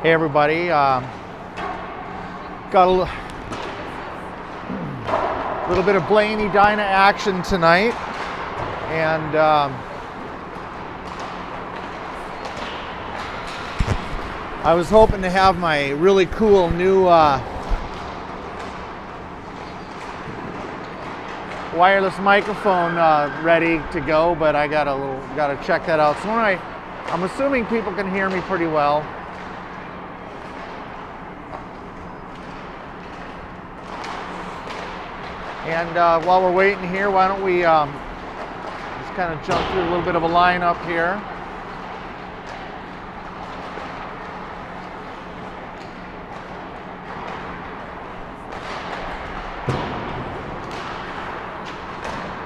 Hey everybody, got a little bit of Blaine-11 action tonight, and I was hoping to have my really cool new wireless microphone ready to go, but I gotta check that out. So anyway, I'm assuming people can hear me pretty well. And while we're waiting here, why don't we just kind of jump through a little bit of a lineup here.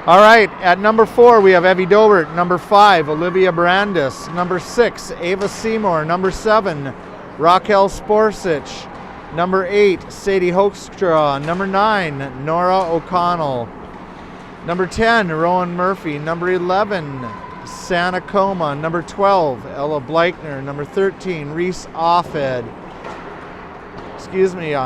All right, at number 4 we have Evie Dobert. Number 5, Olivia Brandis. Number 6, Ava Seymour. Number 7, Raquel Sporsic. Number 8, Sadie Hoekstra. Number 9, Nora O'Connell. Number 10, Rowan Murphy. Number 11, Santa Coma. Number 12, Ella Bleichner. Number 13, Reese Offed.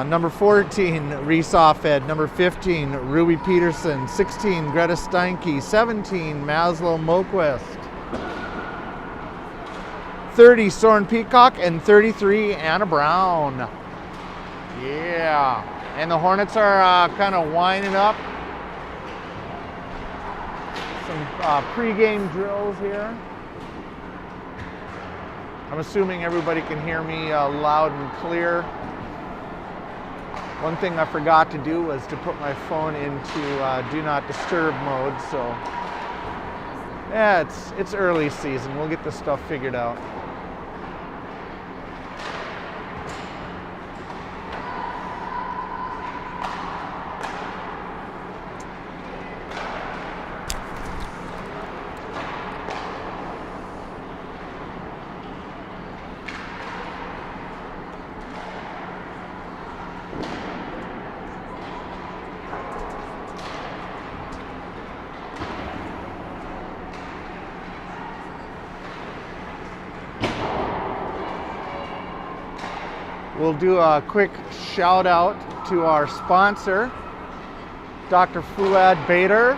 Number 14, Reese Offed. Number 15, Ruby Peterson. 16, Greta Steinke. 17, Maslow Moquist. 30, Soren Peacock. And 33, Anna Brown. Yeah, and the Hornets are kind of winding up. Some pre-game drills here. I'm assuming everybody can hear me loud and clear. One thing I forgot to do was to put my phone into do not disturb mode, so yeah, it's early season. We'll get this stuff figured out. We'll do a quick shout out to our sponsor, Dr. Fuad Bader,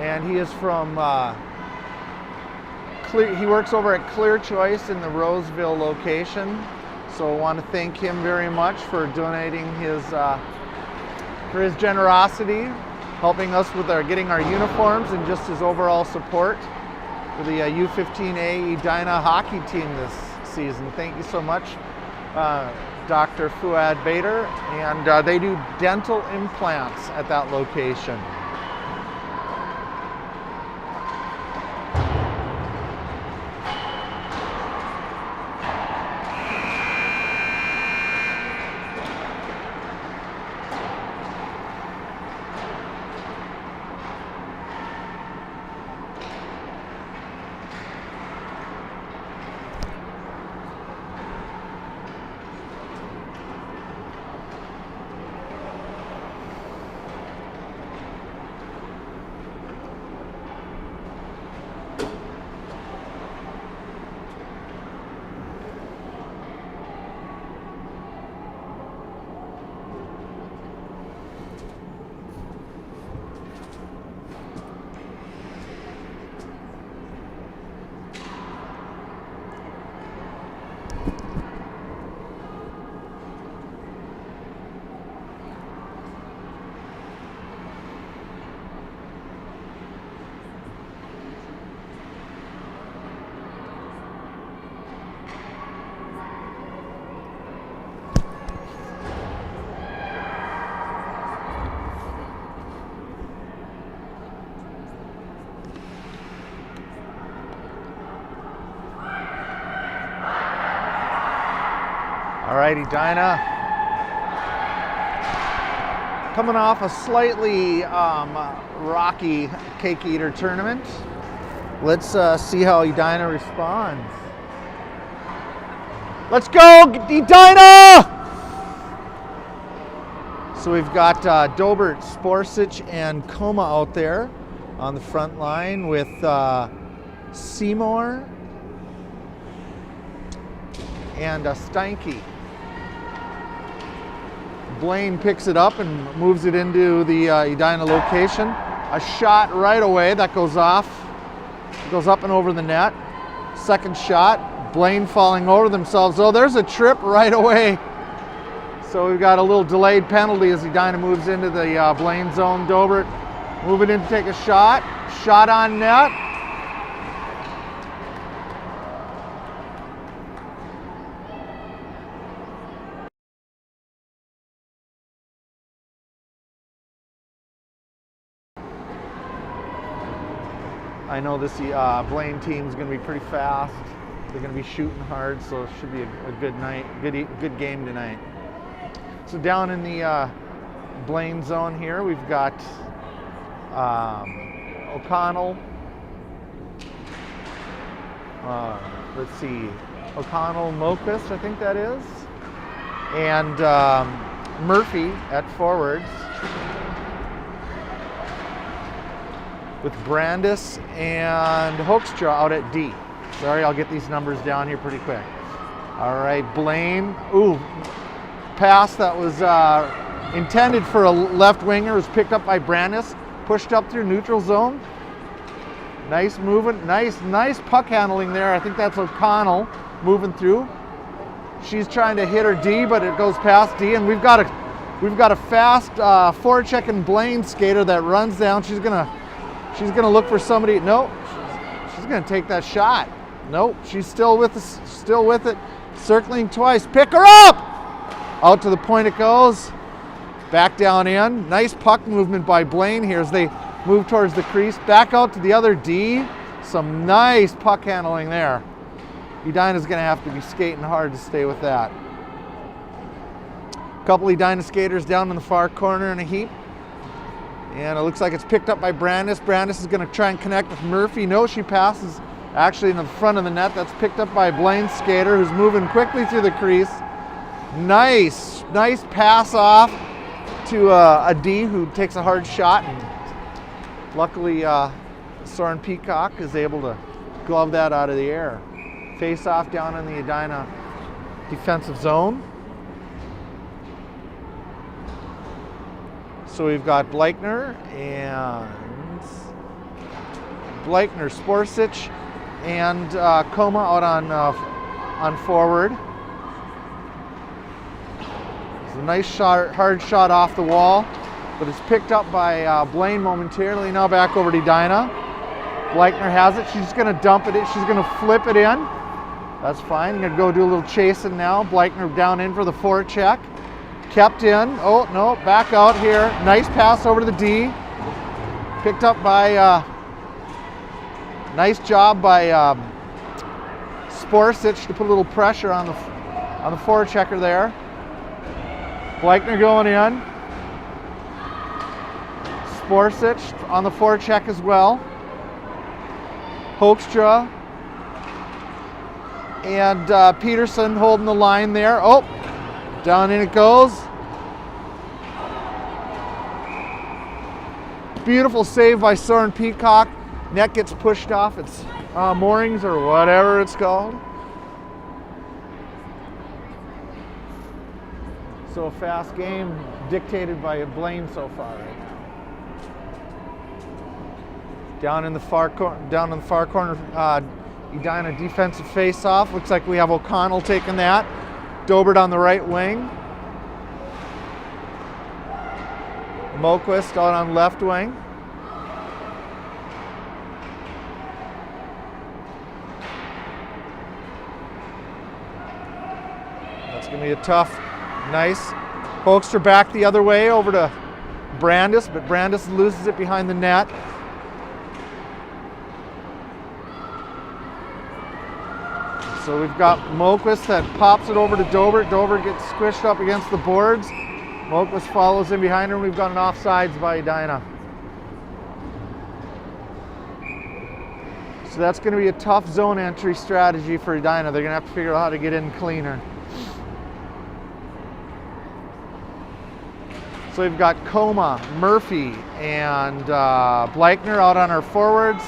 and he is from he works over at Clear Choice in the Roseville location. So I want to thank him very much for donating for his generosity, helping us with getting our uniforms and just his overall support for the U15A Edina hockey team this season. Thank you so much. Dr. Fuad Bader, and they do dental implants at that location. Alrighty, Edina. Coming off a slightly rocky cake eater tournament. Let's see how Edina responds. Let's go, Edina! So we've got Dobert, Sporsic, and Coma out there on the front line with Seymour and Steinke. Blaine picks it up and moves it into the Edina location. A shot right away that goes off. It goes up and over the net. Second shot, Blaine falling over themselves. Oh, there's a trip right away. So we've got a little delayed penalty as Edina moves into the Blaine zone. Dobert moving in to take a shot. Shot on net. I know this Blaine team is going to be pretty fast. They're going to be shooting hard, so it should be a good night, good game tonight. So down in the Blaine zone here, we've got O'Connell. Let's see, O'Connell, Moquist, I think that is, and Murphy at forwards, with Brandis and Hoekstra out at D. Sorry, I'll get these numbers down here pretty quick. All right, Blaine. Ooh, pass that was intended for a left winger was picked up by Brandis, pushed up through neutral zone. Nice movement, nice puck handling there. I think that's O'Connell moving through. She's trying to hit her D, but it goes past D, and we've got a fast forechecking Blaine skater that runs down. She's gonna look for somebody. No, she's gonna take that shot. Nope, she's still with it. Circling twice. Pick her up! Out to the point it goes. Back down in. Nice puck movement by Blaine here as they move towards the crease. Back out to the other D. Some nice puck handling there. Edina's gonna have to be skating hard to stay with that. A couple Edina skaters down in the far corner in a heap. And it looks like it's picked up by Brandis. Brandis is going to try and connect with Murphy. No, she passes actually in the front of the net. That's picked up by Blaine's skater, who's moving quickly through the crease. Nice pass off to a D who takes a hard shot. And luckily, Soren Peacock is able to glove that out of the air. Face off down in the Edina defensive zone. So we've got Bleichner, Sporsic, and Coma out on forward. It's a nice shot, hard shot off the wall, but it's picked up by Blaine momentarily. Now back over to Edina. Bleichner has it. She's just going to dump it in. She's going to flip it in. That's fine. I'm going to go do a little chasing now. Bleichner down in for the forecheck. Kept in. Oh, no, back out here. Nice pass over to the D. Picked up by, nice job by Sporsic to put a little pressure on the forechecker there. Bleichner going in. Sporsic on the forecheck as well. Hoekstra and Peterson holding the line there. Oh, down in it goes. Beautiful save by Soren Peacock. Net gets pushed off its moorings or whatever it's called. So a fast game dictated by Blaine so far right now. Down in the far corner, Edina defensive face-off. Looks like we have O'Connell taking that. Dobert on the right wing. Moquist out on left wing. That's going to be a tough, nice. Hoekstra back the other way over to Brandis, but Brandis loses it behind the net. So we've got Moquist that pops it over to Dobert. Dobert gets squished up against the boards. Moquist follows in behind her, and we've got an offsides by Edina. So that's going to be a tough zone entry strategy for Edina. They're going to have to figure out how to get in cleaner. So we've got Coma, Murphy, and Bleichner out on our forwards.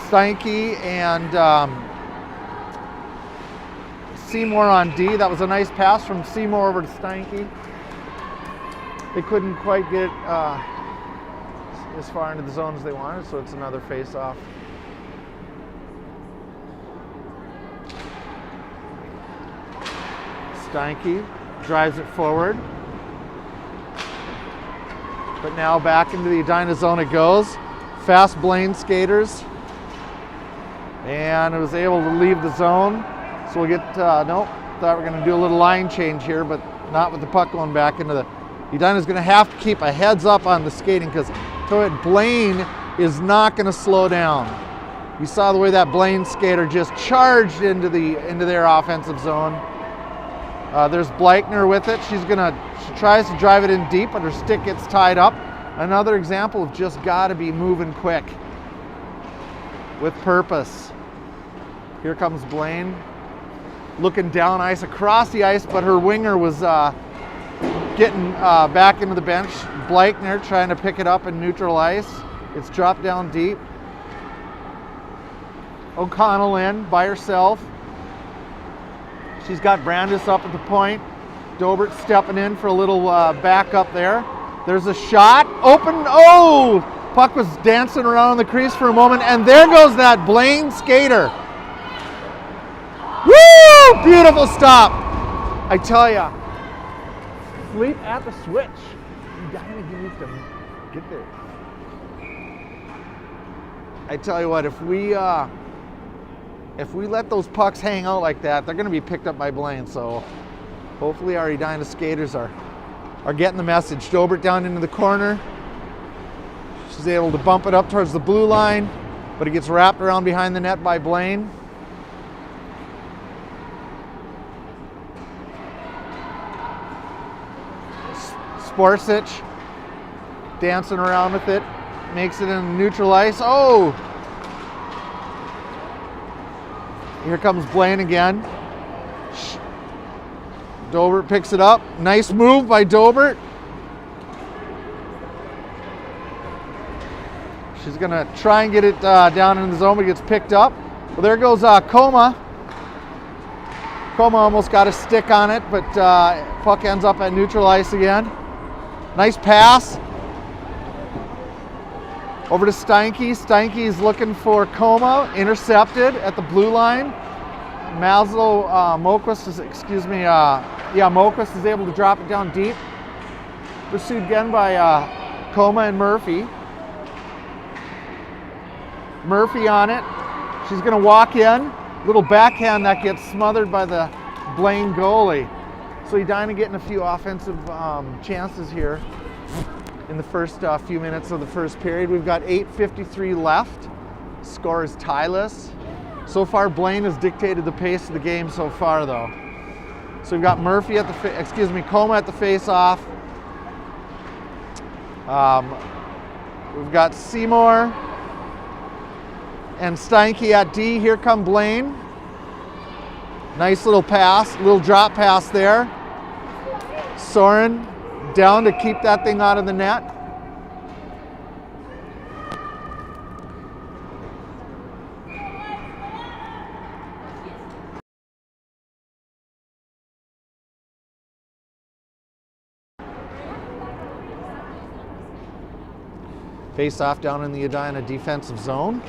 Steinke and Seymour on D. That was a nice pass from Seymour over to Steinke. They couldn't quite get as far into the zone as they wanted, so it's another face-off. Steinke drives it forward. But now back into the Edina zone it goes. Fast Blaine skaters. And it was able to leave the zone. So we'll get, nope, thought we were going to do a little line change here, but not with the puck going back into the. Edina's going to have to keep a heads up on the skating because Blaine is not going to slow down. You saw the way that Blaine skater just charged into their offensive zone. There's Bleichner with it. She tries to drive it in deep, but her stick gets tied up. Another example of just got to be moving quick with purpose. Here comes Blaine, looking down ice, across the ice, but her winger was getting back into the bench. Bleichner trying to pick it up in neutral ice. It's dropped down deep. O'Connell in by herself. She's got Brandis up at the point. Dobert stepping in for a little backup there. There's a shot. Open. Oh! Puck was dancing around in the crease for a moment, and there goes that Blaine skater. Woo! Beautiful stop. I tell ya, sleep at the switch. Edina needs to get there. I tell you what, if we let those pucks hang out like that, they're going to be picked up by Blaine. So hopefully our Edina skaters are getting the message. Dobert down into the corner. She's able to bump it up towards the blue line, but it gets wrapped around behind the net by Blaine. Sporsic dancing around with it, makes it in neutral ice. Oh! Here comes Blaine again. Dobert picks it up. Nice move by Dobert. She's going to try and get it down in the zone, but it gets picked up. Well, there goes Coma. Coma almost got a stick on it, but puck ends up at neutral ice again. Nice pass. Over to Steinke. Steinke is looking for Coma, intercepted at the blue line. Moquist is able to drop it down deep. Pursued again by Coma and Murphy. Murphy on it. She's going to walk in. Little backhand that gets smothered by the Blaine goalie. So Edina getting a few offensive chances here in the first few minutes of the first period. We've got 8:53 left. Score is tieless. So far, Blaine has dictated the pace of the game so far, though. So we've got Murphy at the Coma at the face-off. We've got Seymour and Steinke at D. Here come Blaine. Nice little pass, little drop pass there. Soren down to keep that thing out of the net. Face off down in the Edina defensive zone.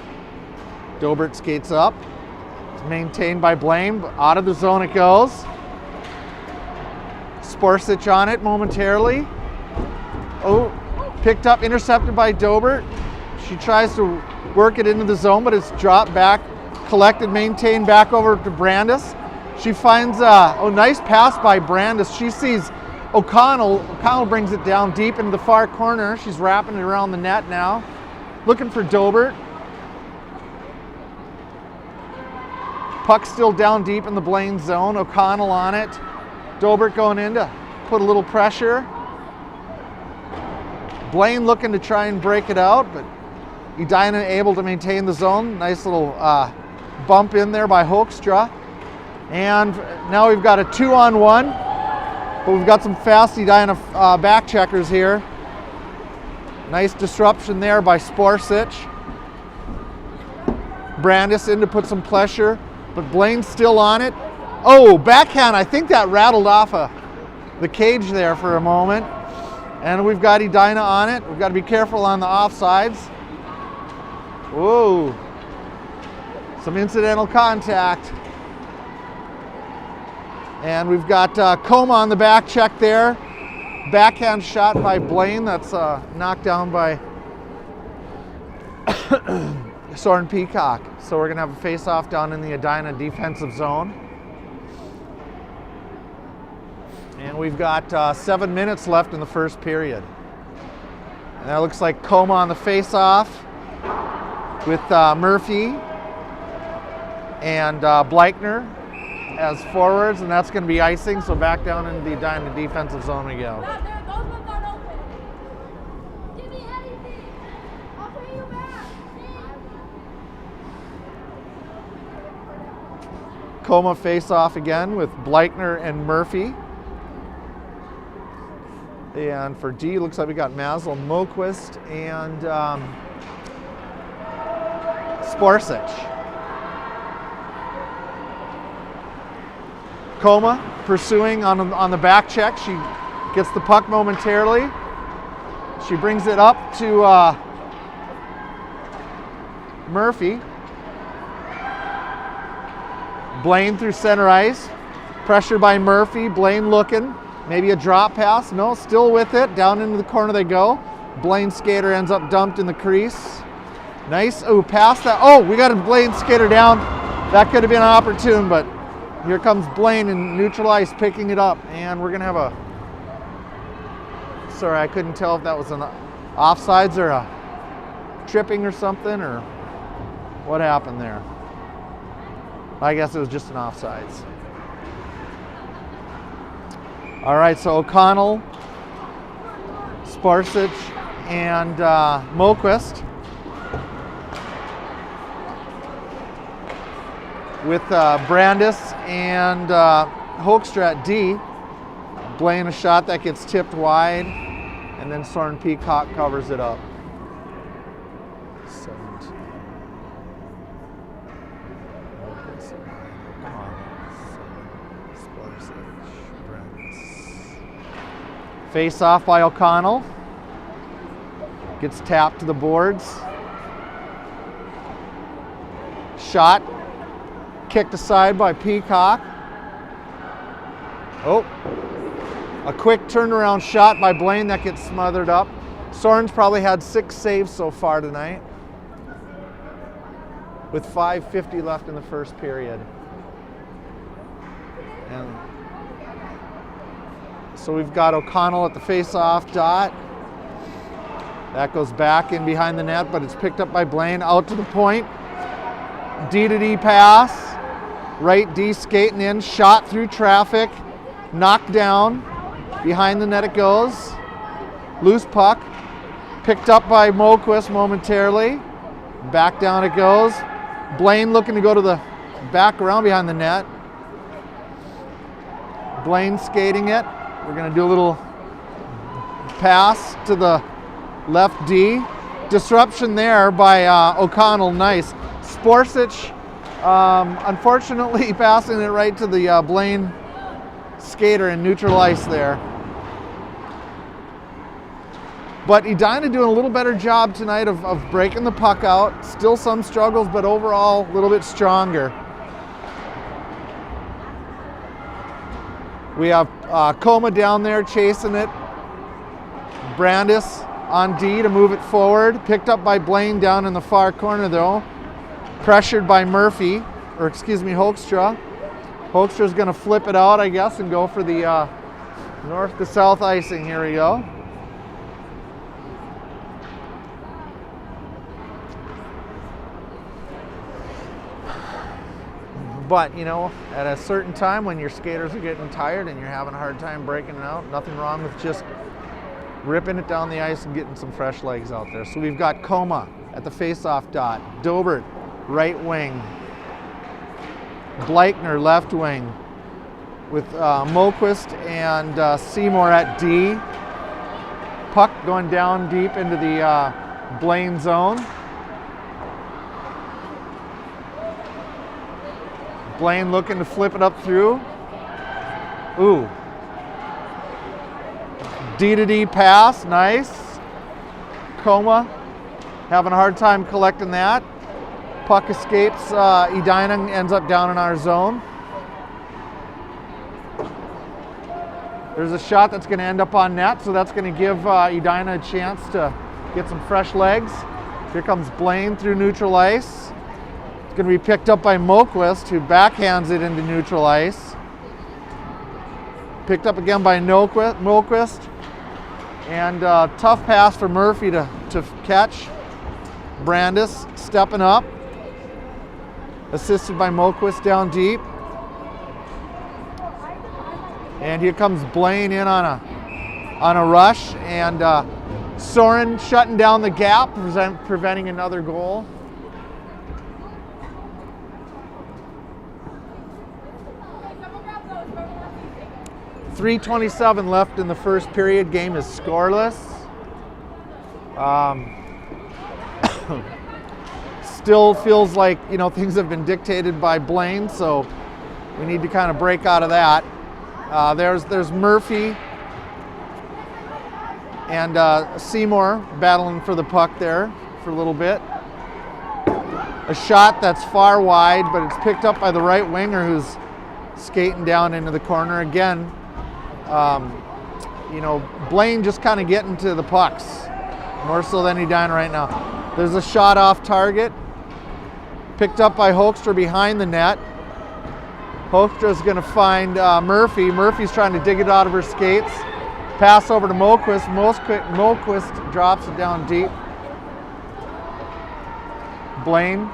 Dobert skates up. It's maintained by Blaine. Out of the zone it goes. Sporsic on it momentarily. Oh, picked up, intercepted by Dobert. She tries to work it into the zone, but it's dropped back, collected, maintained back over to Brandis. She finds nice pass by Brandis. She sees O'Connell. O'Connell brings it down deep into the far corner. She's wrapping it around the net now. Looking for Dobert. Puck still down deep in the Blaine zone. O'Connell on it. Dobert going in to put a little pressure. Blaine looking to try and break it out, but Edina able to maintain the zone. Nice little bump in there by Hoekstra. And now we've got a 2-on-1. But we've got some fast Edina back checkers here. Nice disruption there by Sporsic. Brandis in to put some pressure, but Blaine's still on it. Oh, backhand. I think that rattled off the cage there for a moment. And we've got Edina on it. We've got to be careful on the offsides. Whoa. Some incidental contact. And we've got Coma on the back check there. Backhand shot by Blaine. That's knocked down by Soren Peacock. So we're going to have a face-off down in the Edina defensive zone. And we've got 7 minutes left in the first period. And that looks like Coma on the face-off with Murphy and Bleichner as forwards, and that's going to be icing, so back down into the Edina defensive zone we go. Coma face-off again with Bleichner and Murphy. And for D, looks like we got Mazel, Moquist, and Sporsic. Coma pursuing on the back check. She gets the puck momentarily. She brings it up to Murphy. Blaine through center ice. Pressured by Murphy. Blaine looking. Maybe a drop pass. No, still with it. Down into the corner they go. Blaine skater ends up dumped in the crease. Nice. Oh, pass that. Oh, we got a Blaine skater down. That could have been opportune, but here comes Blaine in neutral ice picking it up. And we're going to have a... Sorry, I couldn't tell if that was an offsides or a tripping or something, or what happened there. I guess it was just an offsides. All right, so O'Connell, Sparsic, and Moquist with Brandis and Hoekstra at D. Blaine a shot that gets tipped wide, and then Soren Peacock covers it up. 17. Face off by O'Connell. Gets tapped to the boards. Shot. Kicked aside by Peacock. Oh. A quick turnaround shot by Blaine that gets smothered up. Soren's probably had 6 saves so far tonight, with 5:50 left in the first period. And so we've got O'Connell at the face-off dot. That goes back in behind the net, but it's picked up by Blaine. Out to the point. D to D pass. Right D skating in. Shot through traffic. Knocked down. Behind the net it goes. Loose puck. Picked up by Moquist momentarily. Back down it goes. Blaine looking to go to the back around behind the net. Blaine skating it. We're going to do a little pass to the left D. Disruption there by O'Connell. Nice. Sporsic, unfortunately, passing it right to the Blaine skater in neutral ice there. But Edina doing a little better job tonight of breaking the puck out. Still some struggles, but overall a little bit stronger. We have Coma down there chasing it. Brandis on D to move it forward. Picked up by Blaine down in the far corner though. Pressured by Murphy, or excuse me, Hoekstra. Hoekstra's going to flip it out, I guess, and go for the north to south icing. Here we go. But, you know, at a certain time when your skaters are getting tired and you're having a hard time breaking it out, nothing wrong with just ripping it down the ice and getting some fresh legs out there. So we've got Coma at the face-off dot. Dobert, right wing. Bleichner, left wing. With Moquist and Seymour at D. Puck going down deep into the Blaine zone. Blaine looking to flip it up through. Ooh. D to D pass, nice. Coma having a hard time collecting that. Puck escapes Edina and ends up down in our zone. There's a shot that's going to end up on net, so that's going to give Edina a chance to get some fresh legs. Here comes Blaine through neutral ice. It's going to be picked up by Moquist, who backhands it into neutral ice. Picked up again by Moquist. And tough pass for Murphy to catch. Brandis stepping up. Assisted by Moquist down deep. And here comes Blaine in on a rush. And Soren shutting down the gap, preventing another goal. .327 left in the first period. Game is scoreless. Still feels like, you know, things have been dictated by Blaine, so we need to kind of break out of that. There's Murphy and Seymour battling for the puck there for a little bit. A shot that's far wide, but it's picked up by the right winger who's skating down into the corner again. You know, Blaine just kind of getting to the pucks, more so than Edina right now. There's a shot off target, picked up by Hoekstra behind the net. Hoekstra's going to find Murphy. Murphy's trying to dig it out of her skates. Pass over to Moquist. Moquist drops it down deep. Blaine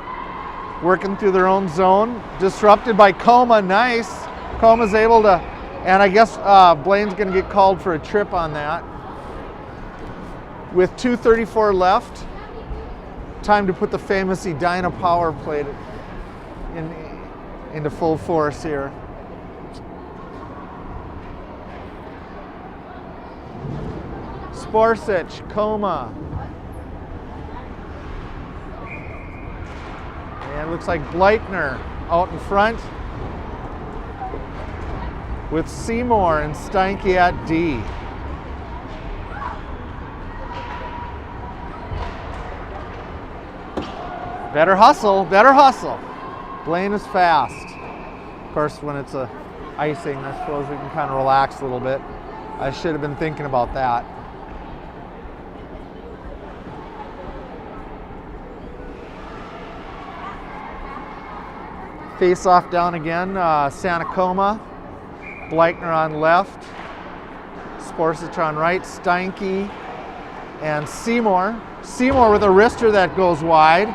working through their own zone. Disrupted by Coma. Nice. Coma's able to, and I guess Blaine's going to get called for a trip on that. With 2:34 left, time to put the famous Edina power play into full force here. Sporsic, Coma. And it looks like Bleitner out in front with Seymour and Steinke at D. Better hustle, better hustle. Blaine is fast. Of course, when it's a icing, I suppose we can kind of relax a little bit. I should have been thinking about that. Face off down again, Santa Coma. Bleitner on left. Sporsic on right, Steinke and Seymour. Seymour with a wrister that goes wide.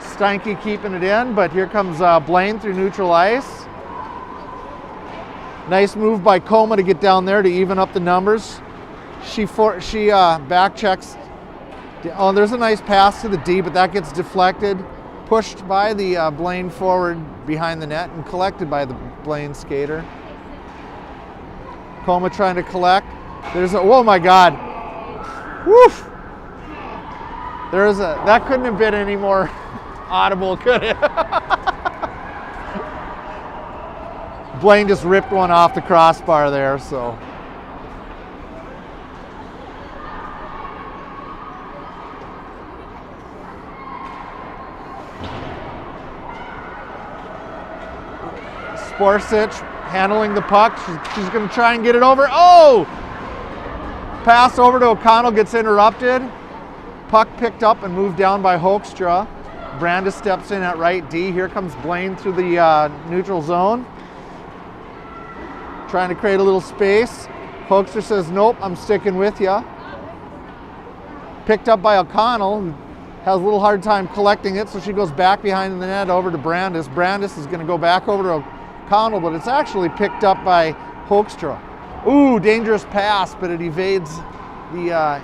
Steinke keeping it in, but here comes Blaine through neutral ice. Nice move by Coma to get down there to even up the numbers. She back checks. Oh, there's a nice pass to the D, but that gets deflected, pushed by the Blaine forward behind the net and collected by the Blaine skater. Coma trying to collect. There's a, oh my God. Woof. That couldn't have been any more audible, could it? Blaine just ripped one off the crossbar there, so. Sporsic handling the puck. She's going to try and get it over. Oh! Pass over to O'Connell gets interrupted. Puck picked up and moved down by Hoekstra. Brandis steps in at right D. Here comes Blaine through the neutral zone. Trying to create a little space. Hoekstra says, nope, I'm sticking with you. Picked up by O'Connell, who has a little hard time collecting it, so she goes back behind the net over to Brandis. Brandis is going to go back over to O'Connell, but it's actually picked up by Hoekstra. Ooh, dangerous pass, but it evades the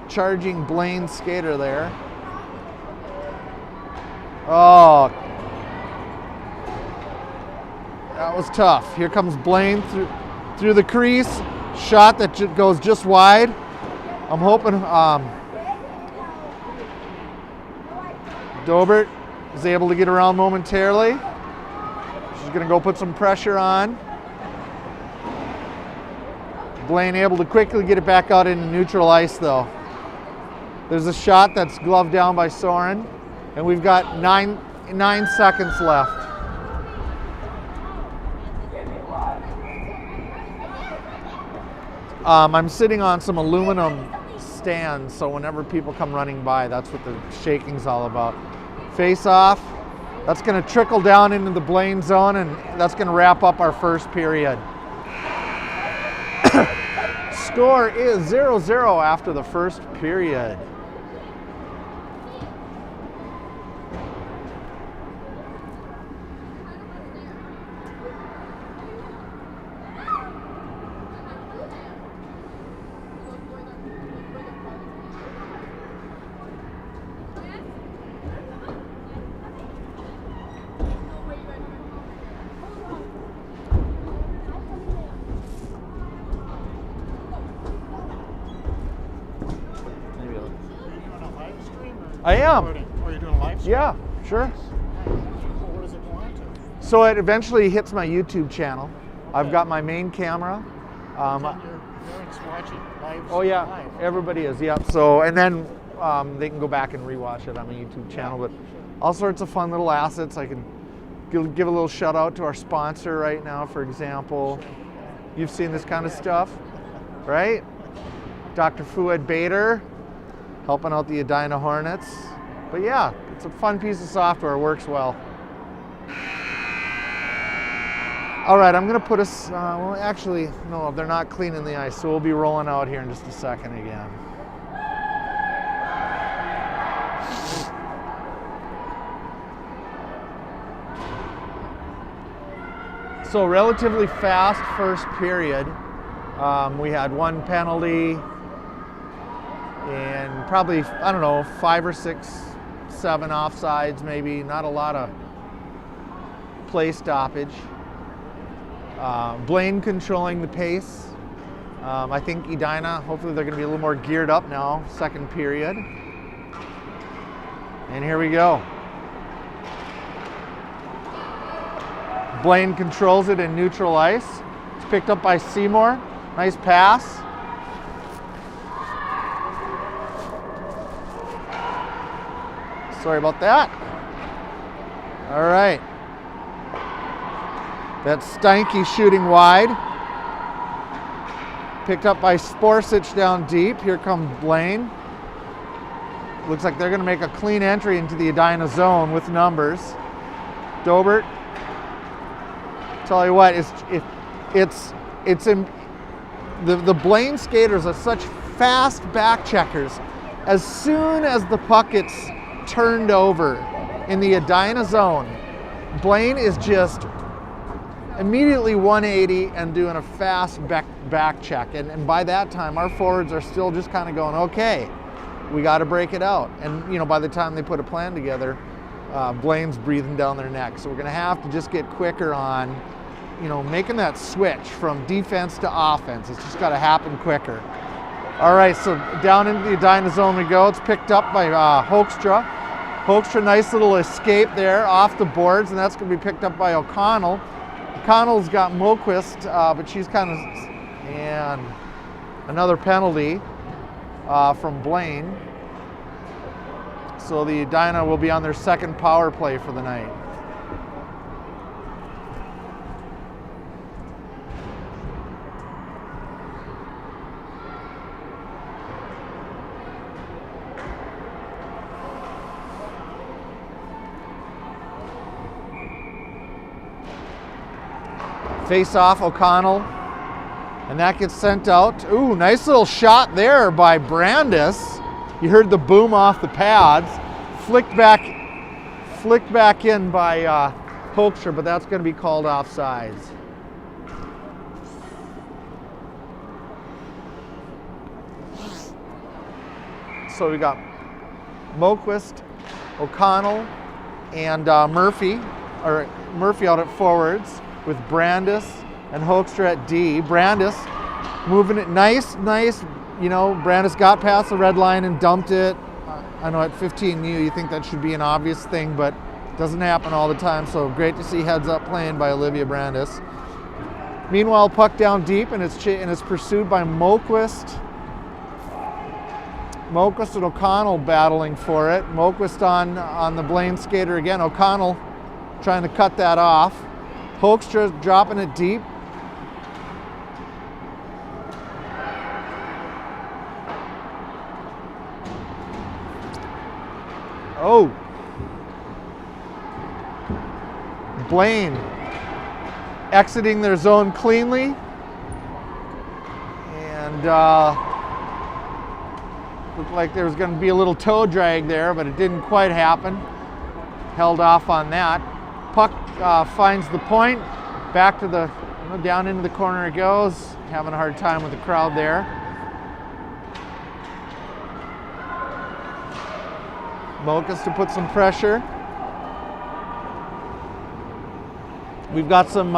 charging Blaine skater there. Oh, that was tough. Here comes Blaine through the crease. Shot that goes just wide. I'm hoping Dobert is able to get around momentarily. She's going to go put some pressure on. Blaine able to quickly get it back out into neutral ice though. There's a shot that's gloved down by Soren, and we've got nine seconds left. I'm sitting on some aluminum stands, so whenever people come running by, that's what the shaking's all about. Face off. That's going to trickle down into the Blaine zone, and that's going to wrap up our first period. Score is 0-0 after the first period. I am. Oh, you're doing a live stream? Yeah, sure. What does it go on to? So it eventually hits my YouTube channel. Okay. I've got my main camera. Your parents watching live? Oh yeah, live. Everybody is. Yep. So and then they can go back and rewatch it on my YouTube channel. But all sorts of fun little assets. I can give a little shout out to our sponsor right now, for example. You've seen this kind of stuff, right? Dr. Fuad Bader, helping out the Edina Hornets. But yeah, it's a fun piece of software, works well. All right, I'm gonna put us, well actually, no, they're not cleaning the ice, so we'll be rolling out here in just a second again. So relatively fast first period. We had one penalty, and probably, I don't know, 5 or 6, 7 offsides maybe, not a lot of play stoppage. Blaine controlling the pace. I think Edina, hopefully they're going to be a little more geared up now, second period. And here we go. Blaine controls it in neutral ice. It's picked up by Seymour. Nice pass. Sorry about that. All right. That's Steinke shooting wide. Picked up by Sporsic down deep. Here comes Blaine. Looks like they're going to make a clean entry into the Edina zone with numbers. Dobert. Tell you what, the Blaine skaters are such fast back checkers. As soon as the puck gets turned over in the Edina zone, Blaine is just immediately 180 and doing a fast back check. And by that time, our forwards are still just kind of going, okay, we got to break it out. And you know, by the time they put a plan together, Blaine's breathing down their neck. So we're going to have to just get quicker on, you know, making that switch from defense to offense. It's just got to happen quicker. All right, so down into the Edina zone we go. It's picked up by Hoekstra. Hoekstra, nice little escape there off the boards, and that's going to be picked up by O'Connell. O'Connell's got Moquist, but she's kind of, and another penalty from Blaine. So the Edina will be on their second power play for the night. Face off O'Connell, and that gets sent out. Ooh, nice little shot there by Brandis. You heard the boom off the pads. Flicked back in by Hoekstra, but that's going to be called offsides. So we got Moquist, O'Connell, and Murphy out at forwards, with Brandis and Hoekstra at D. Brandis moving it nice, you know, Brandis got past the red line and dumped it. I know at 15U you think that should be an obvious thing, but Doesn't happen all the time, so great to see heads up playing by Olivia Brandis. Meanwhile, puck down deep, and it's pursued by Moquist. Moquist and O'Connell battling for it. Moquist on the Blaine skater again. O'Connell trying to cut that off. Hoekstra dropping it deep. Oh. Blaine exiting their zone cleanly. And looked like there was going to be a little toe drag there, but it didn't quite happen. Held off on that. Puck finds the point. Back to the, down into the corner it goes. Having a hard time with the crowd there. Mokas to put some pressure. We've got some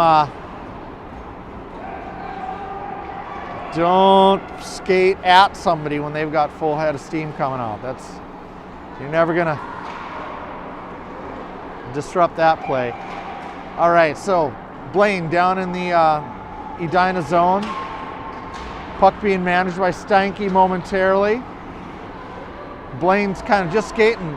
don't skate at somebody when they've got full head of steam coming out. You're never gonna disrupt that play. All right, so Blaine down in the Edina zone. Puck being managed by Steinke momentarily. Blaine's kind of just skating.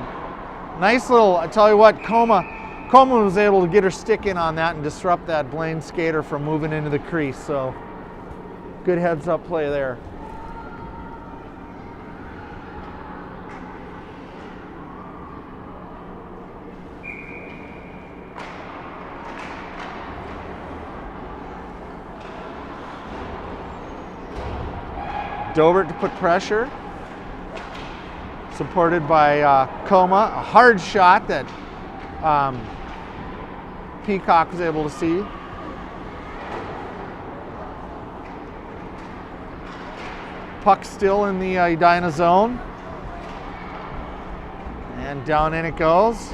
Nice little, I tell you what, Coma was able to get her stick in on that and disrupt that Blaine skater from moving into the crease. So good heads up play there. Dobert to put pressure. Supported by Coma. A hard shot that Peacock was able to see. Puck still in the Edina zone. And down in it goes.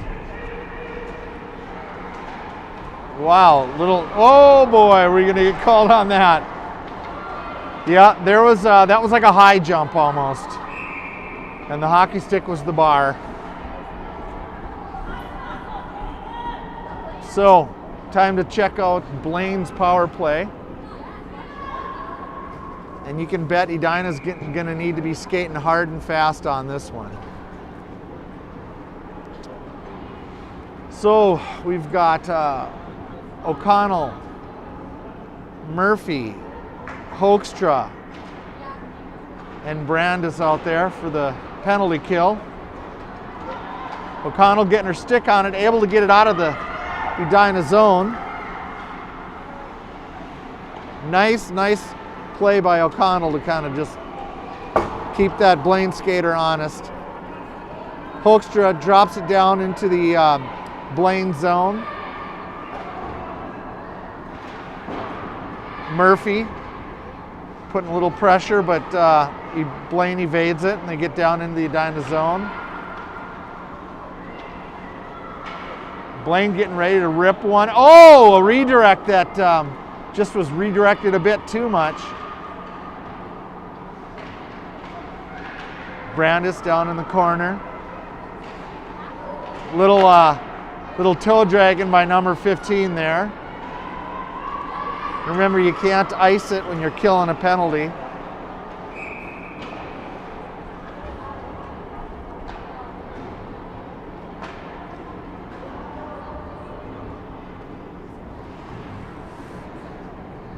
Wow, oh boy, are we going to get called on that? Yeah, that was like a high jump almost. And the hockey stick was the bar. So, time to check out Blaine's power play. And you can bet Edina's going to need to be skating hard and fast on this one. So, we've got O'Connell, Murphy, Hoekstra, and Brandis out there for the penalty kill. O'Connell getting her stick on it, able to get it out of the Edina zone. Nice play by O'Connell to kind of just keep that Blaine skater honest. Hoekstra drops it down into the Blaine zone. Murphy putting a little pressure, but Blaine evades it, and they get down into the Edina zone. Blaine getting ready to rip one. Oh, a redirect that just was redirected a bit too much. Brandis down in the corner. Little toe dragging by number 15 there. Remember, you can't ice it when you're killing a penalty.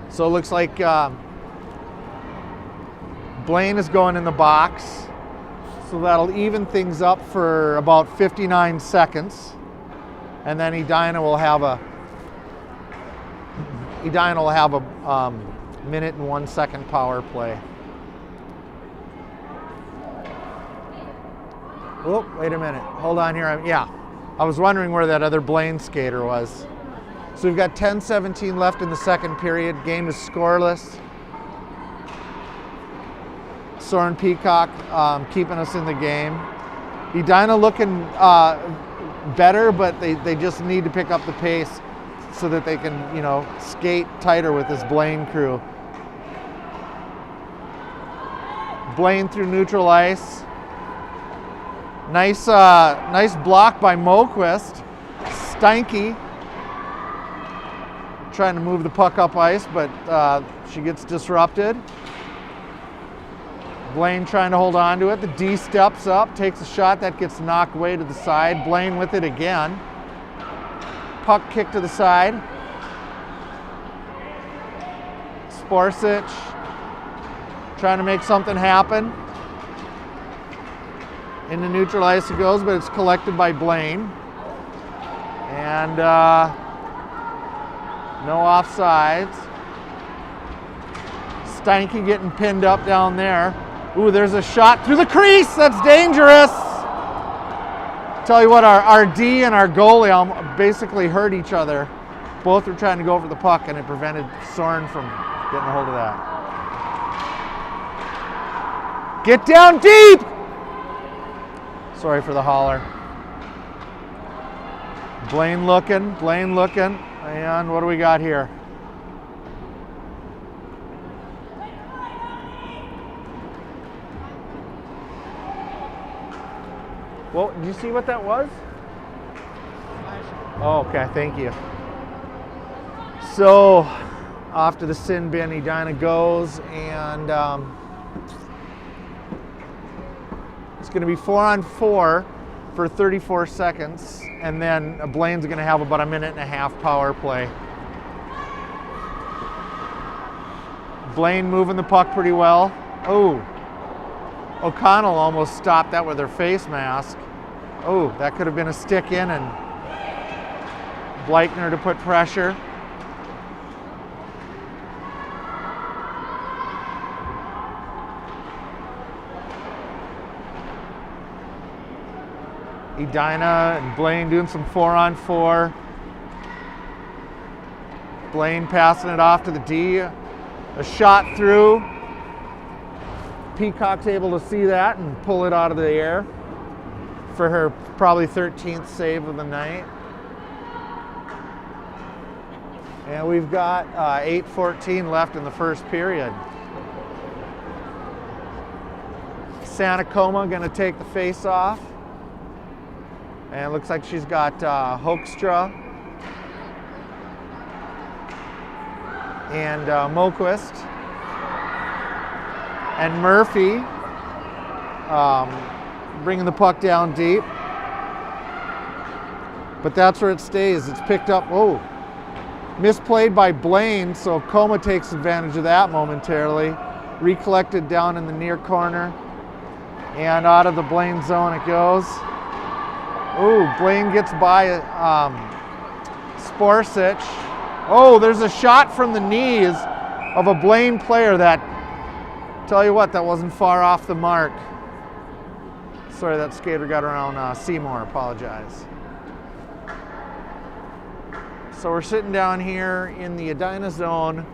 So it looks like Blaine is going in the box. So that'll even things up for about 59 seconds. And then Edina will have a minute and 1 second power play. Oh, wait a minute. Hold on here. I was wondering where that other Blaine skater was. So we've got 10:17 left in the second period. Game is scoreless. Soren Peacock keeping us in the game. Edina looking better, but they just need to pick up the pace so that they can, skate tighter with this Blaine crew. Blaine through neutral ice. Nice block by Moquist. Steinke trying to move the puck up ice, but she gets disrupted. Blaine trying to hold on to it. The D steps up, takes a shot that gets knocked way to the side. Blaine with it again. Puck kick to the side. Sporsic trying to make something happen. Into neutral ice it goes, but it's collected by Blaine. And no offsides. Steinke getting pinned up down there. Ooh, there's a shot through the crease. That's dangerous. Tell you what, our D and our goalie basically hurt each other. Both were trying to go for the puck, and it prevented Soren from getting a hold of that. Get down deep! Sorry for the holler. Blaine looking, and what do we got here? Well, did you see what that was? Oh, okay, thank you. So, off to the sin bin, Edina goes, and it's going to be 4-on-4 for 34 seconds, and then Blaine's going to have about a minute and a half power play. Blaine moving the puck pretty well. Oh, O'Connell almost stopped that with her face mask. Oh, that could have been a stick in, and Bleichner to put pressure. Edina and Blaine doing some 4-on-4. Blaine passing it off to the D. A shot through. Peacock's able to see that and pull it out of the air for her probably 13th save of the night. And we've got 8:14 left in the first period. Santa Coma going to take the face off. And it looks like she's got Hoekstra and Moquist and Murphy bringing the puck down deep. But that's where it stays. It's picked up. Oh, misplayed by Blaine, so Coma takes advantage of that momentarily. Recollected down in the near corner. And out of the Blaine zone it goes. Ooh, Blaine gets by Sporsic. Oh, there's a shot from the knees of a Blaine player that, tell you what, that wasn't far off the mark. Sorry, that skater got around Seymour, apologize. So we're sitting down here in the Edina zone.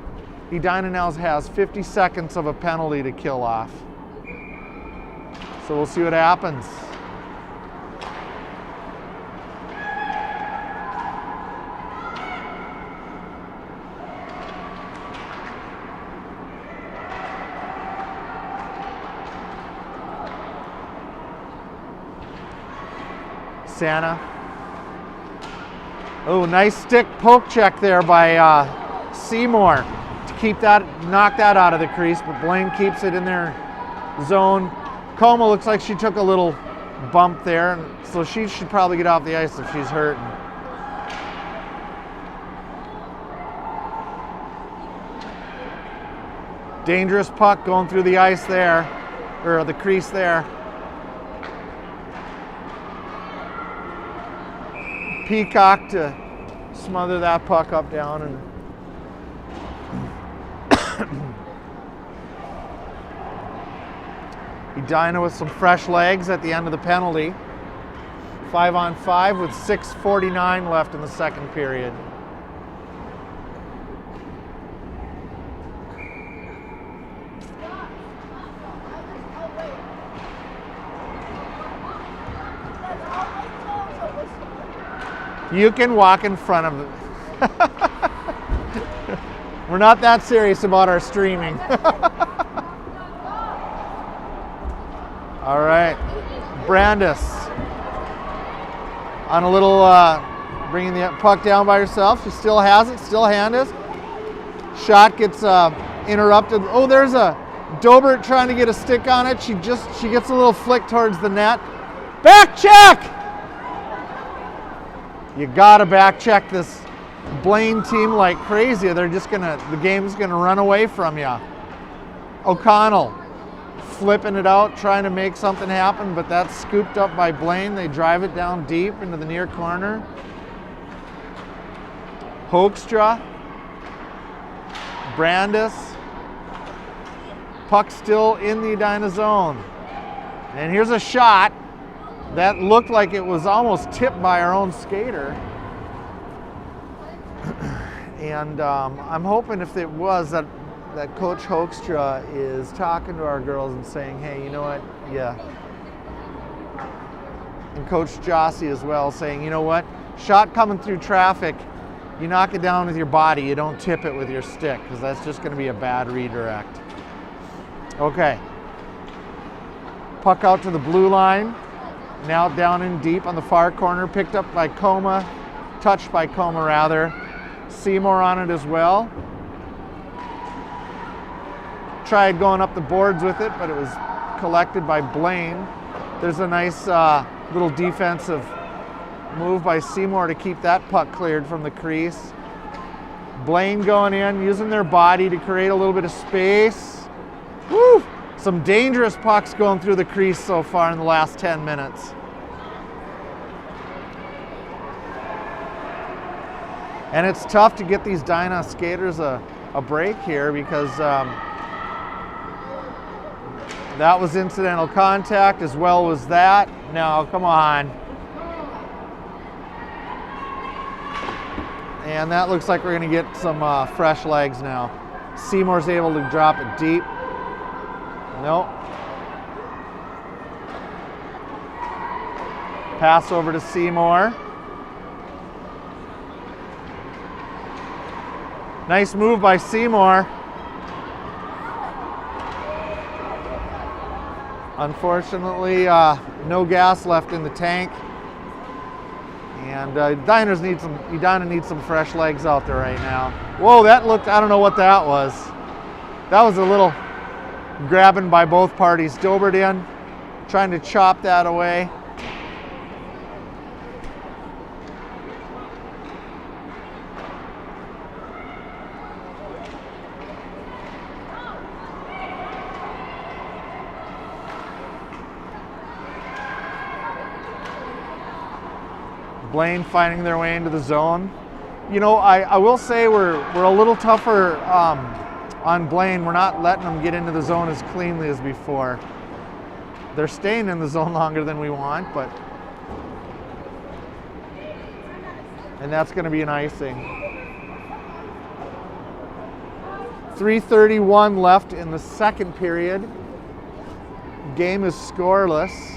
Edina now has 50 seconds of a penalty to kill off. So we'll see what happens. Santa. Oh, nice stick poke check there by Seymour to keep that, knock that out of the crease, but Blaine keeps it in their zone. Coma looks like she took a little bump there, and so she should probably get off the ice if she's hurt. Dangerous puck going through the ice there, or the crease there. Peacock to smother that puck up down, and Edina with some fresh legs at the end of the penalty. 5-on-5 with 6:49 left in the second period. You can walk in front of it. We're not that serious about our streaming. All right, Brandis on a little bringing the puck down by herself. She still has it, still handed. Shot gets interrupted. Oh, there's a Dobert trying to get a stick on it. She gets a little flick towards the net. Back check! You gotta back check this Blaine team like crazy. They're just the game's gonna run away from you. O'Connell flipping it out, trying to make something happen, but that's scooped up by Blaine. They drive it down deep into the near corner. Hoekstra, Brandis, puck still in the Edina zone. And here's a shot that looked like it was almost tipped by our own skater. And I'm hoping if it was that Coach Hoekstra is talking to our girls and saying, hey, you know what, yeah. And Coach Jossie as well saying, you know what, shot coming through traffic, you knock it down with your body, you don't tip it with your stick, because that's just going to be a bad redirect. Okay. Puck out to the blue line. Now down in deep on the far corner, picked up by Coma, touched by Coma rather. Seymour on it as well. Tried going up the boards with it, but it was collected by Blaine. There's a nice little defensive move by Seymour to keep that puck cleared from the crease. Blaine going in, using their body to create a little bit of space. Woo! Some dangerous pucks going through the crease so far in the last 10 minutes. And it's tough to get these Edina skaters a break here because that was incidental contact as well as that. No, come on. And that looks like we're going to get some fresh legs now. Seymour's able to drop it deep. Nope. Pass over to Seymour. Nice move by Seymour. Unfortunately, no gas left in the tank. And Edina needs some fresh legs out there right now. Whoa, that looked, I don't know what that was. That was a little grabbing by both parties. Dobert in, trying to chop that away. Blaine finding their way into the zone. You know, I will say we're a little tougher on Blaine. We're not letting them get into the zone as cleanly as before. They're staying in the zone longer than we want, and that's going to be an icing. 3:31 left in the second period. Game is scoreless.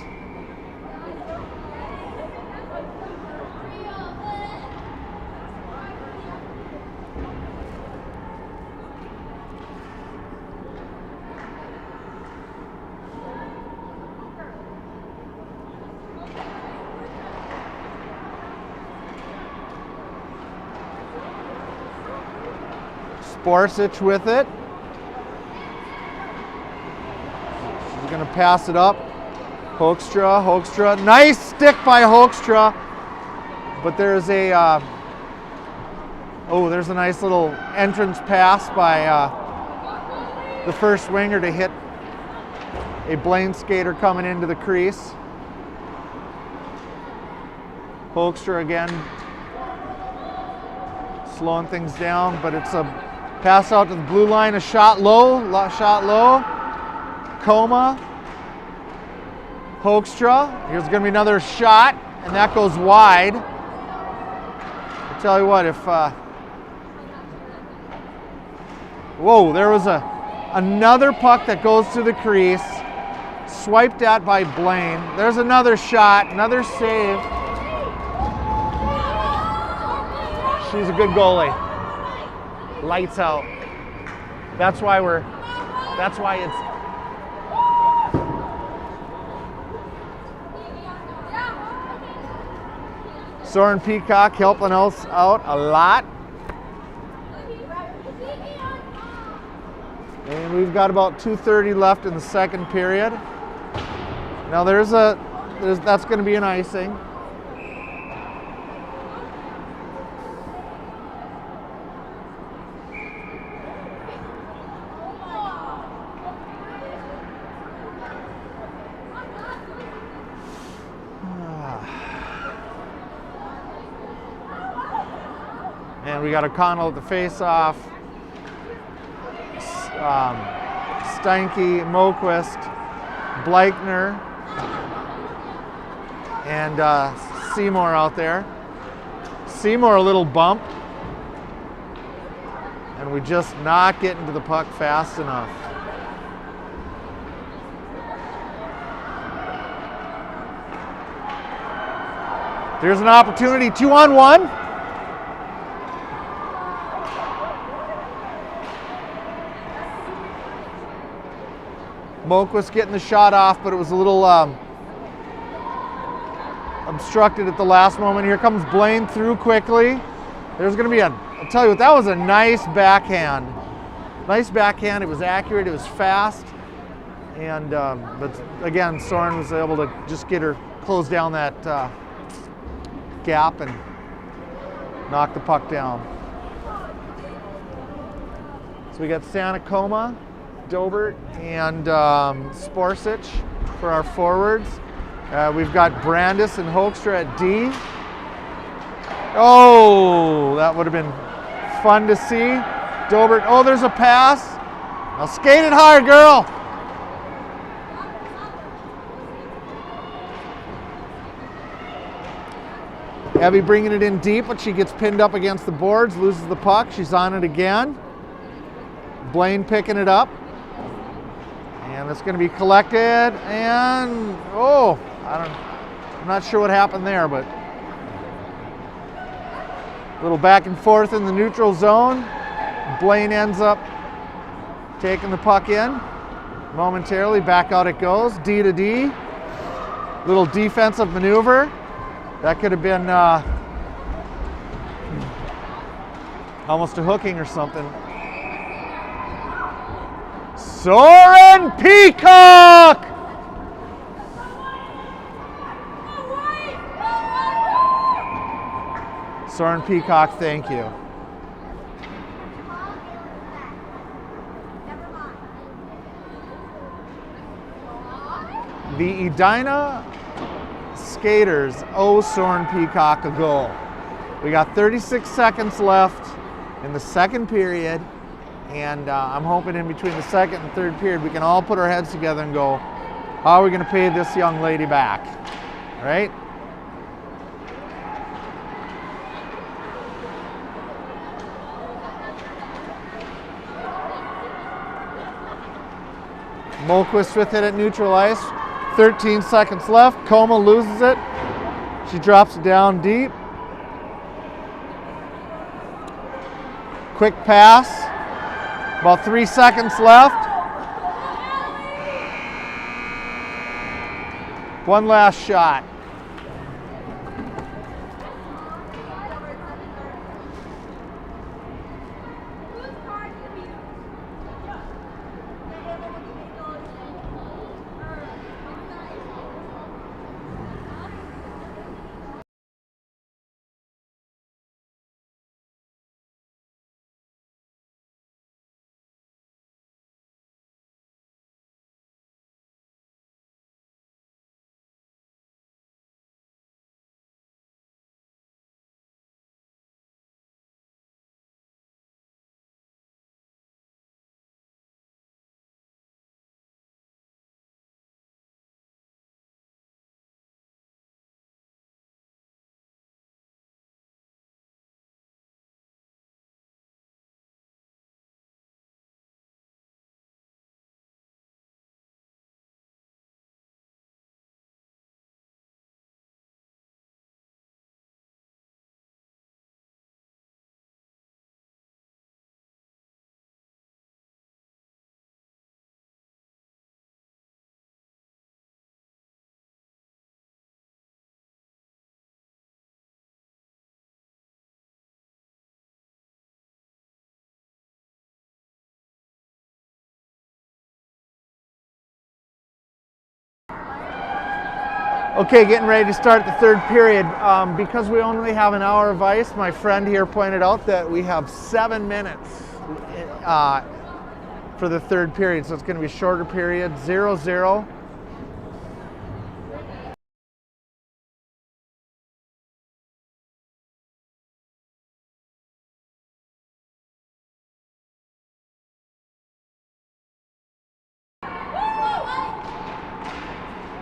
Borsich with it. She's going to pass it up. Hoekstra. Nice stick by Hoekstra. But there's a there's a nice little entrance pass by the first winger to hit a Blaine skater coming into the crease. Hoekstra again slowing things down, but it's a pass out to the blue line, a shot low. Coma. Hoekstra. Here's going to be another shot, and that goes wide. I tell you what, if whoa, there was another puck that goes through the crease, swiped at by Blaine. There's another shot, another save. She's a good goalie. Lights out. That's why it's Soren Peacock helping us out a lot. And we've got about 2:30 left in the second period. Now that's going to be an icing. And we got O'Connell at the face-off. Steinke, Moquist, Bleichner, and Seymour out there. Seymour a little bump. And we just not getting to the puck fast enough. There's an opportunity, 2-on-1. Moquist getting the shot off, but it was a little obstructed at the last moment. Here comes Blaine through quickly. There's going to be I'll tell you what, that was a nice backhand. Nice backhand, it was accurate, it was fast. And, but again, Soren was able to just get her, close down that gap and knock the puck down. So we got Sanacoma, Dobert, and Sporsic for our forwards. We've got Brandis and Hoekstra at D. Oh, that would have been fun to see. Dobert, oh, there's a pass. Now skate it hard, girl. Evie bringing it in deep, but she gets pinned up against the boards, loses the puck. She's on it again. Blaine picking it up. And it's going to be collected, and oh, I'm not sure what happened there, but a little back and forth in the neutral zone. Blaine ends up taking the puck in momentarily. Back out it goes, D to D. Little defensive maneuver. That could have been almost a hooking or something. Soren Peacock! Soren Peacock, thank you. The Edina skaters owe Soren Peacock a goal. We got 36 seconds left in the second period. And I'm hoping in between the second and third period we can all put our heads together and go, how are we going to pay this young lady back? Right? Moquist with it at neutral ice. 13 seconds left. Coma loses it. She drops it down deep. Quick pass. About 3 seconds left. One last shot. Okay, getting ready to start the third period. Because we only have an hour of ice, my friend here pointed out that we have 7 minutes for the third period, so it's going to be a shorter period, 0-0.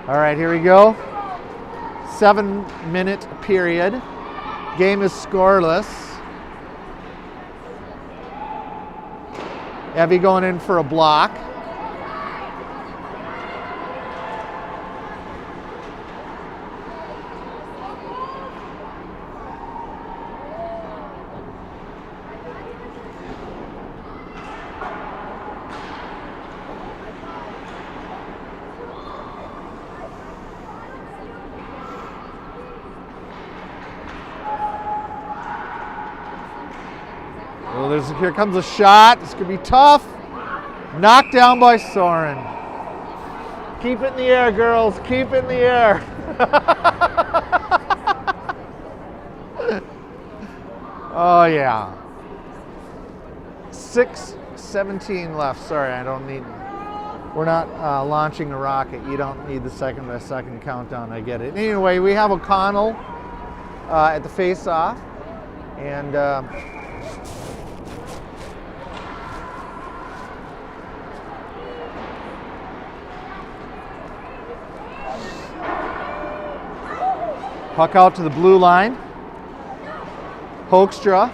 All right, here we go. 7-minute period. Game is scoreless. Evie going in for a block. Well, here comes a shot. This could be tough. Knocked down by Soren. Keep it in the air, girls. Keep it in the air. Oh, yeah. 6:17 left. Sorry, I don't need... We're not launching a rocket. You don't need the second-by-second countdown. I get it. Anyway, we have O'Connell at the face-off. And... puck out to the blue line. Hoekstra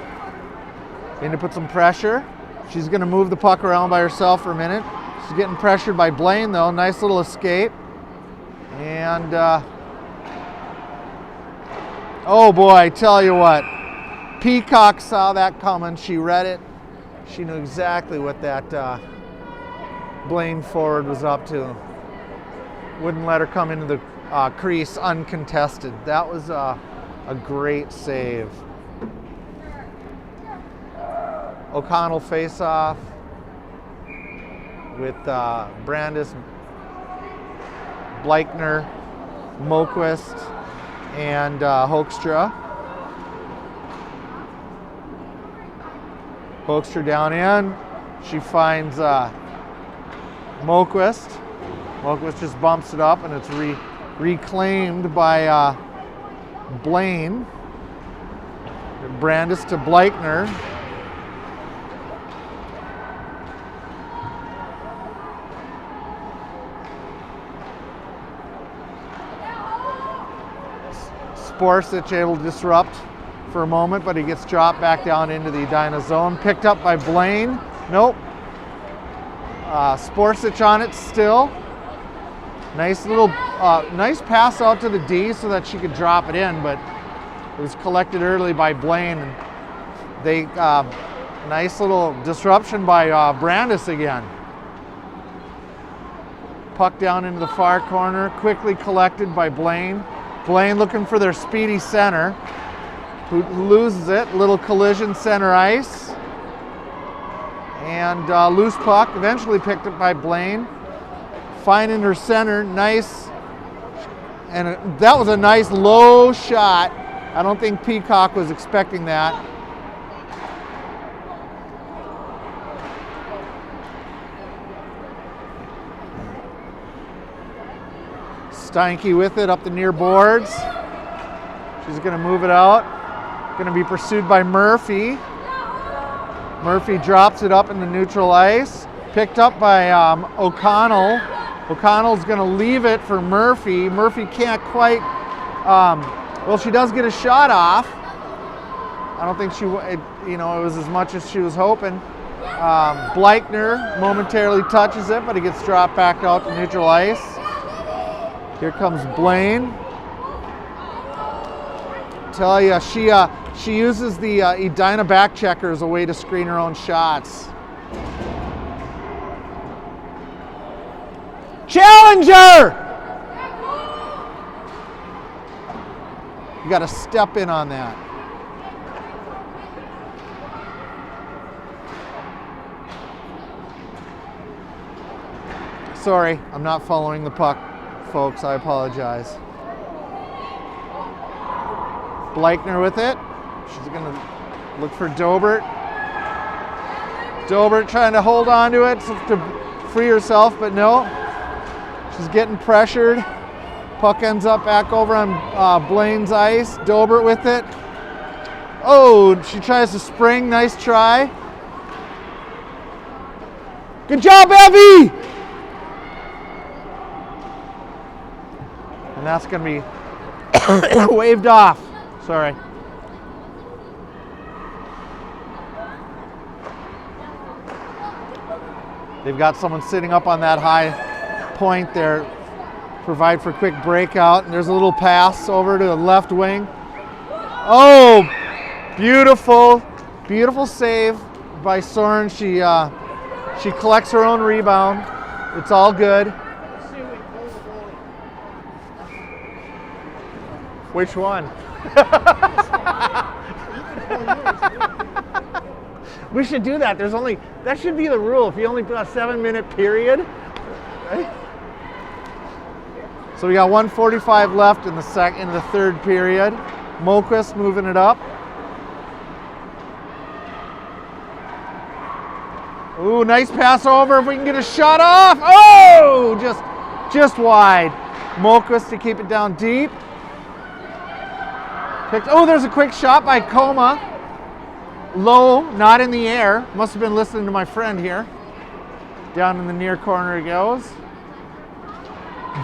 in to put some pressure. She's going to move the puck around by herself for a minute. She's getting pressured by Blaine, though. Nice little escape. And, oh boy, I tell you what. Peacock saw that coming. She read it. She knew exactly what that Blaine forward was up to. Wouldn't let her come into the crease uncontested. That was a great save. O'Connell face-off with Brandis, Bleichner, Moquist, and Hoekstra. Hoekstra down in. She finds Moquist. Moquist just bumps it up, and it's reclaimed by Blaine. Brandis to Bleichner. Sporsic able to disrupt for a moment, but he gets dropped back down into the Edina zone. Picked up by Blaine. Nope. Sporsic on it still. Nice little, nice pass out to the D so that she could drop it in, but it was collected early by Blaine. And they, nice little disruption by Brandis again. Puck down into the far corner, quickly collected by Blaine. Blaine looking for their speedy center, who loses it. Little collision center ice. And loose puck, eventually picked up by Blaine. Finding her center, nice, and that was a nice low shot. I don't think Peacock was expecting that. Steinke with it up the near boards. She's going to move it out. Going to be pursued by Murphy. Murphy drops it up in the neutral ice. Picked up by O'Connell. O'Connell's going to leave it for Murphy. Murphy can't quite, well, she does get a shot off. I don't think it was as much as she was hoping. Bleichner momentarily touches it, but he gets dropped back out to neutral ice. Here comes Blaine. Tell you, she uses the Edina back checker as a way to screen her own shots. Challenger! You got to step in on that. Sorry, I'm not following the puck, folks. I apologize. Bleichner with it. She's gonna look for Dobert. Dobert trying to hold on to it to free herself, but no. She's getting pressured. Puck ends up back over on Blaine's ice. Dobert with it. Oh, she tries to spring. Nice try. Good job, Evie! And that's going to be waved off. Sorry. They've got someone sitting up on that high point there. Provide for quick breakout. And there's a little pass over to the left wing. Oh, beautiful, beautiful save by Soren. She collects her own rebound. It's all good. Which one? We should do that. That should be the rule. If you only put a 7-minute period, right? So we got 1:45 left in the third period. Moquist moving it up. Ooh, nice pass over. If we can get a shot off. Oh, just wide. Moquist to keep it down deep. Oh, there's a quick shot by Coma. Low, not in the air. Must have been listening to my friend here. Down in the near corner it goes.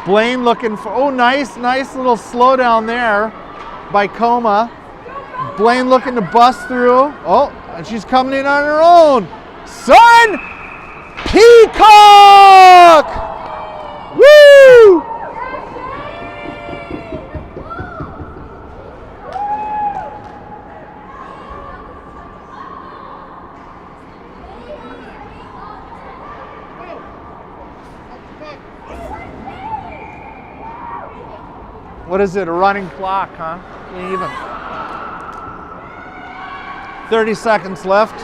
Blaine looking for, oh, nice little slowdown there by Coma. Blaine looking to bust through. Oh, and she's coming in on her own. Son! Peacock! Woo! What is it, a running clock, huh? Even. 30 seconds left.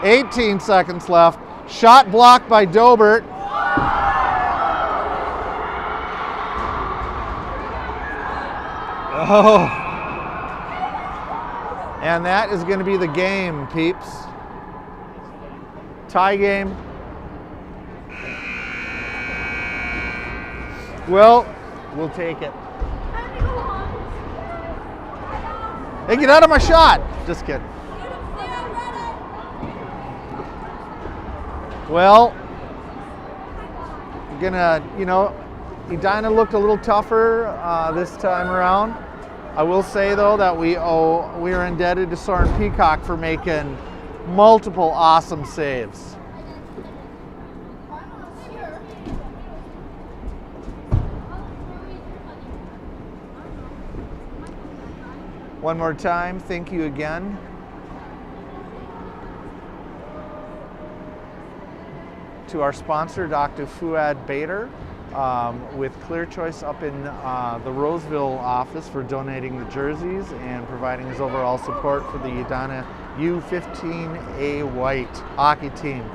$18 seconds left. Shot blocked by Dobert. Oh. And that is going to be the game, peeps. Tie game. Well, we'll take it. Hey, get out of my shot. Just kidding. Well, Edina looked a little tougher this time around. I will say though that we are indebted to Soren Peacock for making multiple awesome saves. One more time, thank you again. To our sponsor, Dr. Fuad Bader, with Clear Choice up in the Roseville office for donating the jerseys and providing his overall support for the Edina U15A white hockey team.